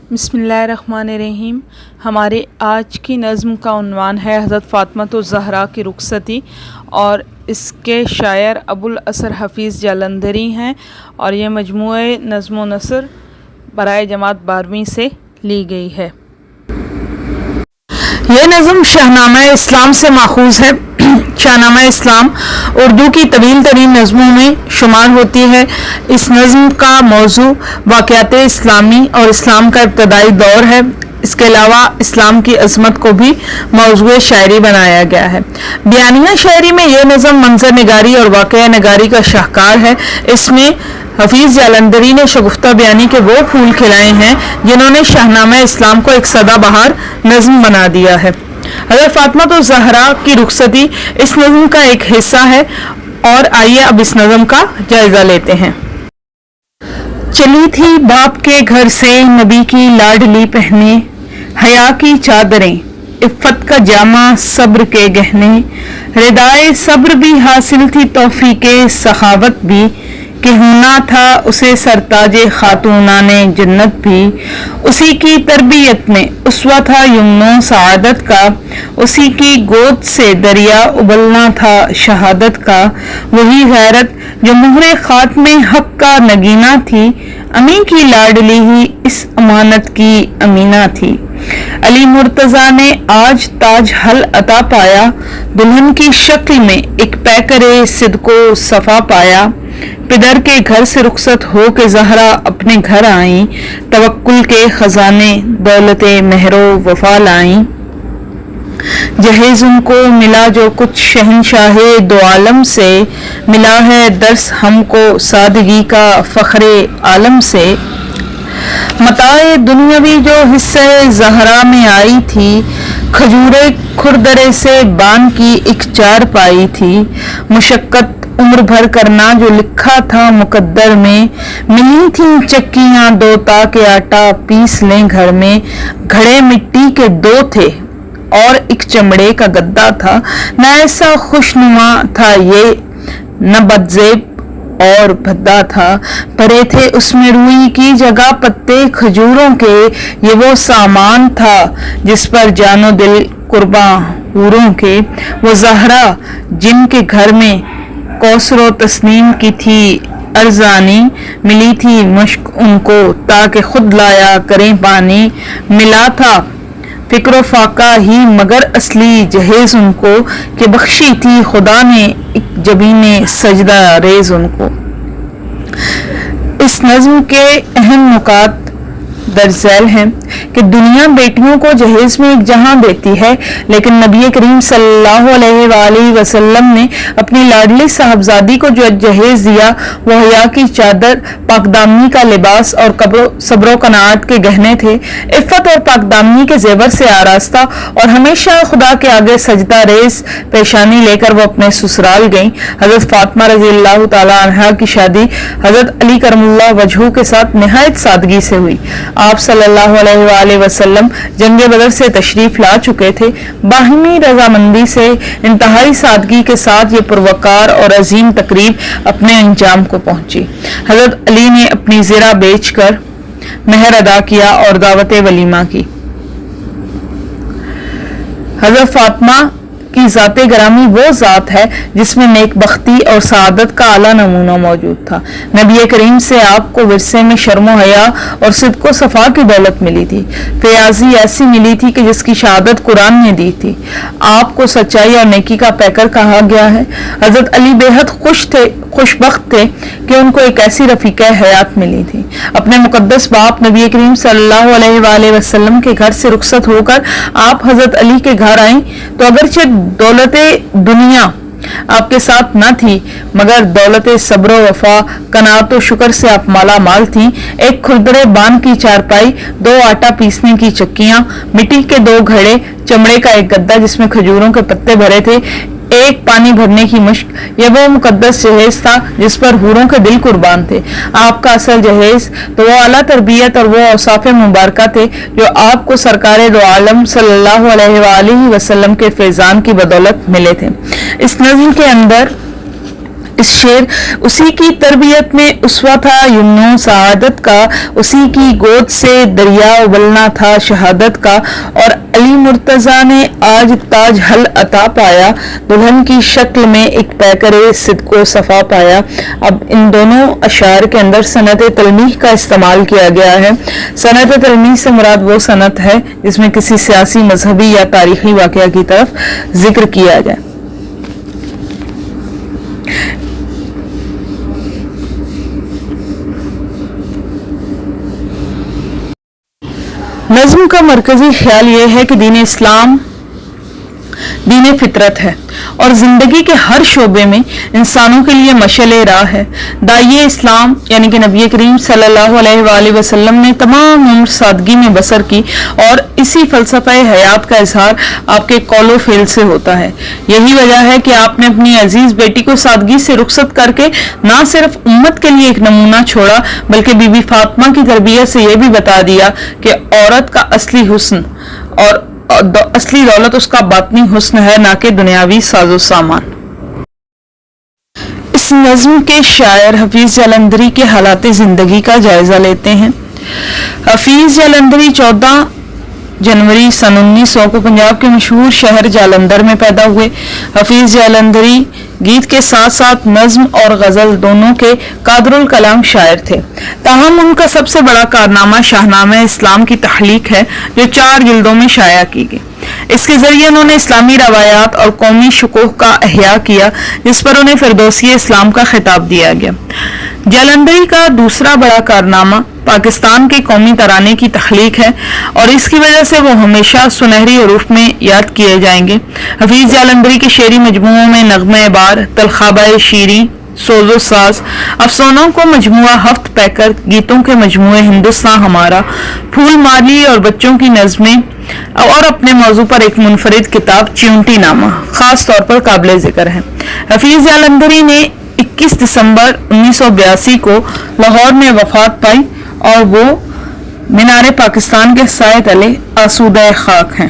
बिस्मिल्लाहिर्रहमानिर्रहीम। हमारे आज की नज़्म का उन्वान है हज़रत फ़ातिमा ज़हरा की रुख़सती और इसके शायर अबुल असर हफ़ीज़ जालंधरी हैं और ये मजमूए नज़्म व नसर बराए जमात 12वीं से ली गई है। ये नज़्म शाहनामा इस्लाम से माखूज़ है। शाहनामा इस्लाम उर्दू की तवील तरीन नज़्मों में शुमार होती है। इस नज़्म का मौजू वाक़यात इस्लामी और इस्लाम का इब्तदाई दौर है। इसके अलावा इस्लाम की अज़मत को भी मौजूए शायरी बनाया गया है। बयानिया शायरी में यह नज़्म मंजर निगारी और वाक़या निगारी का शाहकार है। इसमें हफ़ीज़ जालंधरी ने शगुफ्ता बयानी के वो फूल खिलाए हैं जिन्होंने शाहनामा इस्लाम को एक सदाबहार नज़्म बना दिया है। हज़रत फ़ातिमा ज़हरा की रुख़सती इस नज़्म का एक हिस्सा है और आइए अब इस नज़्म का जायज़ा लेते हैं। चली थी बाप के घर से नबी की लाडली पहने, हया की चादरें इफ़्फ़त का जामा सब्र के गहने, रिदाए सब्र भी हासिल थी तौफ़ीक़े सखावत भी, कि होना था उसे सरताजे खातूनाने जन्नत भी। उसी की तरबियत में उसवा था युमनो सआदत का, उसी की गोद से दरिया उबलना था शहादत का। वही गैरत जो मुहरे खात्मे हक का नगीना थी, अमी की लाडली ही इस अमानत की अमीना थी। अली मुर्तज़ा ने आज ताज हल अता पाया, दुल्हन की शक्ल में एक पैकरे सिद्को सफ़ा पाया। पिदर के घर से रुखसत हो के ज़हरा अपने घर आई, तवक्कुल के खजाने दौलते महरो वफा लाई। जहेज उनको मिला जो कुछ शहनशाहे दो आलम से, मिला है दर्स हमको सादगी का फ़ख्रे आलम से। मताए दुनियावी जो हिस्से ज़हरा में आई थी, खजूरे खुरदरे से बान की एक चार पाई थी। मुशक्कत उम्र भर करना जो लिखा था मुकद्दर में, मिली थी चक्कियां दो ताकि आटा पीस लें घर में। घड़े मिट्टी के दो थे और एक चमड़े का गद्दा था, न ऐसा खुशनुमा था ये न बदजेब और भद्दा था। भरे थे उसमें रुई की जगह पत्ते खजूरों के, ये वो सामान था जिस पर जानो दिल कुर्बान हूरों के। वो ज़हरा जिनके घर में कौसरो तस्नीम की थी अरजानी, मिली थी मुश्क उनको ताकि खुद लाया करें पानी। मिला था फिक्र फाका ही मगर असली जहेज उनको, कि बख्शी थी खुदा ने एक जबीने सजदा रेज उनको। इस नज़्म के अहम नुकात दरअसल हैं कि दुनिया बेटियों को जहेज में एक जहां देती है, लेकिन नबी करीम सल्लल्लाहु अलैहि वसल्लम ने अपनी लाडली साहबजादी को जो जहेज दिया वो हया की चादर, पाकदामनी का लिबास और सब्रो कनाअत के गहने थे। इफ़्फ़त और पाकदामनी के जेवर से आरास्ता और हमेशा खुदा के आगे सजदा रेज पेशानी लेकर वो अपने ससुराल गईं। हज़रत फ़ातिमा रज़ियल्लाहु ताला अन्हा की शादी हज़रत अली करमुल्लाह वजहू के साथ निहायत सादगी से हुई। आप सल्लल्लाहु अलैहि वसल्लम जंग बदर से तशरीफ ला चुके थे। बाहिमी रजामंदी से इंतहाई सादगी के साथ ये पुरवकार और अजीम तकरीब अपने अंजाम को पहुंची। हजरत अली ने अपनी ज़रा बेचकर मेहर अदा किया और दावत वलीमा की। हजरत फातिमा की ज़ाते गरामी वो ज़ात है जिसमें नेकबख्ती और सआदत का आला नमूना मौजूद था। नबी करीम से आपको विरसे में शर्म हया और सिद्क़ो सफ़ा की दौलत मिली थी। फ़याज़ी ऐसी मिली थी कि जिसकी शहादत कुरान ने दी थी। आपको सच्चाई और नेकी का पैकर कहा गया है। हज़रत अली बेहद खुशबख्त थे कि उनको एक ऐसी रफ़ीक़ा हयात मिली थी। अपने मुक़द्दस बाप नबी करीम सल्लल्लाहु अलैहि वसल्लम के घर से रुखसत होकर आप हज़रत अली के घर आईं तो अगरचे दौलते दुनिया आपके साथ न थी, मगर दौलते सब्र वफा कनात व शुक्र से आप माला माल थी। एक खुरदरे बान की चारपाई, दो आटा पीसने की चक्कियां, मिट्टी के दो घड़े, चमड़े का एक गद्दा जिसमें खजूरों के पत्ते भरे थे, एक पानी भरने की मुश्क, ये वो मुकद्दस जहेज था जिस पर हूरों के दिल कुर्बान थे। आपका असल जहेज तो वो आला तरबियत और वो औसाफ मुबारका थे जो आपको सरकार दो आलम सल्लल्लाहु अलैहि वसल्लम के फैजान की बदौलत मिले थे। इस नज़्म के अंदर اس شعر اسی کی تربیت میں اسوہ تھا یمن سعادت کا، اسی کی گود سے دریا ابلنا تھا شہادت کا، اور علی مرتضیٰ نے آج تاج حل عطا پایا، دلہن کی شکل میں ایک پیکر صدق و صفا پایا۔ اب ان دونوں اشعار کے اندر صنعت تلمیح کا استعمال کیا گیا ہے۔ صنعت تلمیح سے مراد وہ صنعت ہے جس میں کسی سیاسی، مذہبی یا تاریخی واقعہ کی طرف ذکر کیا جائے۔ نظم کا مرکزی خیال یہ ہے کہ دین اسلام دین فطرت ہے اور زندگی کے ہر شعبے میں انسانوں کے لیے مشعل راہ ہے۔ داعیے اسلام یعنی کہ نبی کریم صلی اللہ علیہ وآلہ وسلم نے تمام عمر سادگی میں بسر کی اور اسی فلسفہ حیات کا اظہار آپ کے قول و فعل سے ہوتا ہے۔ یہی وجہ ہے کہ آپ نے اپنی عزیز بیٹی کو سادگی سے رخصت کر کے نہ صرف امت کے لیے ایک نمونہ چھوڑا بلکہ بی بی فاطمہ کی تربیت سے یہ بھی بتا دیا کہ عورت کا اصلی حسن اور اصلی دولت اس کا باطنی حسن ہے، نہ کہ دنیاوی ساز و سامان۔ اس نظم کے شاعر حفیظ جالندھری کے حالات زندگی کا جائزہ لیتے ہیں۔ حفیظ جالندھری 14 جنوری سن 1900 کو پنجاب کے مشہور شہر جالندھر میں پیدا ہوئے۔ حفیظ جالندھری گیت کے ساتھ ساتھ نظم اور غزل دونوں کے قادر الکلام شاعر تھے۔ تاہم ان کا سب سے بڑا کارنامہ شاہنامہ اسلام کی تخلیق ہے جو 4 جلدوں میں شائع کی گئی۔ اس کے ذریعے انہوں نے اسلامی روایات اور قومی شکوہ کا احیاء کیا جس پر انہیں فردوسی اسلام کا خطاب دیا گیا۔ جالندھری کا دوسرا بڑا کارنامہ پاکستان کے قومی ترانے کی تخلیق ہے اور اس کی وجہ سے وہ ہمیشہ سنہری حروف میں یاد کیے جائیں گے۔ حفیظ جالندھری کے شعری مجموعوں میں نغمہ بار، تلخابہ شیریں، سوز و ساز، افسانوں کو مجموعہ ہفت پیکر، گیتوں کے مجموعے ہندوستان ہمارا، پھول مالی اور بچوں کی نظمیں اور اپنے موضوع پر ایک منفرد کتاب چیونٹی نامہ خاص طور پر قابل ذکر ہے۔ حفیظ جالندھری نے 21 دسمبر 1982 کو لاہور میں وفات پائی اور وہ مینار پاکستان کے سائے تلے آسودہ خاک ہیں۔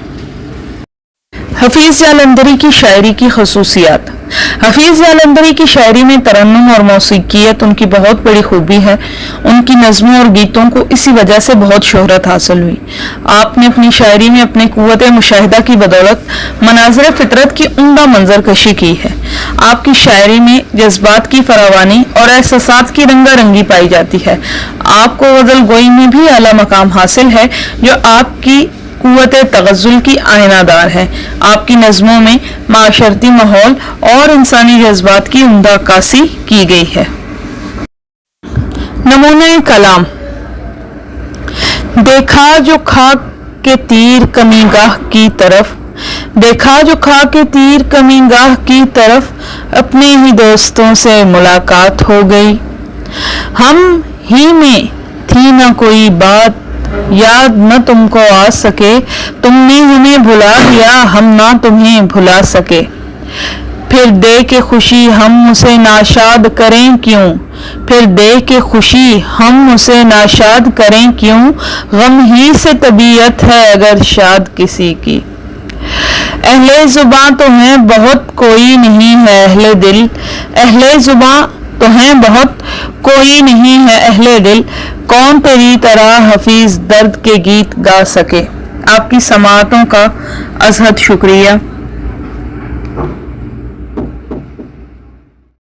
حفیظ جالندھری کی شاعری کی خصوصیات۔ حفیظ جالندھری کی شاعری میں ترنم اور موسیقیت ان کی بہت بڑی خوبی ہے۔ ان کی نظموں اور گیتوں کو اسی وجہ سے بہت شہرت حاصل ہوئی۔ آپ نے اپنی شاعری میں اپنے قوت مشاہدہ کی بدولت مناظر فطرت کی عمدہ منظر کشی کی ہے۔ آپ کی شاعری میں جذبات کی فراوانی اور احساسات کی رنگا رنگی پائی جاتی ہے۔ آپ کو غزل گوئی میں بھی اعلیٰ مقام حاصل ہے جو آپ کی قوت تغزل کی آئینہ دار ہے۔ آپ کی نظموں میں معاشرتی ماحول اور انسانی جذبات کی عمدہ عکاسی کی گئی ہے۔ نمونہ کلام۔ دیکھا جو خاک کے تیر کمی گاہ کی طرف، دیکھا جو خاک کے تیر کمی گاہ کی طرف، اپنے ہی دوستوں سے ملاقات ہو گئی۔ ہم ہی میں تھی نہ کوئی بات، یاد نہ تم کو آ سکے، تم نے ہمیں بھلا دیا، ہم نہ تمہیں بھلا سکے۔ پھر دے کے خوشی ہم اسے ناشاد کریں کیوں، پھر دے کے خوشی ہم اسے ناشاد کریں کیوں، غم ہی سے طبیعت ہے اگر شاد کسی کی۔ اہل زباں تو ہیں بہت کوئی نہیں ہے اہل دل، اہل زباں تو ہیں بہت کوئی نہیں ہے اہل دل، کون تیری طرح حفیظ درد کے گیت گا سکے۔ آپ کی سماعتوں کا ازحد شکریہ۔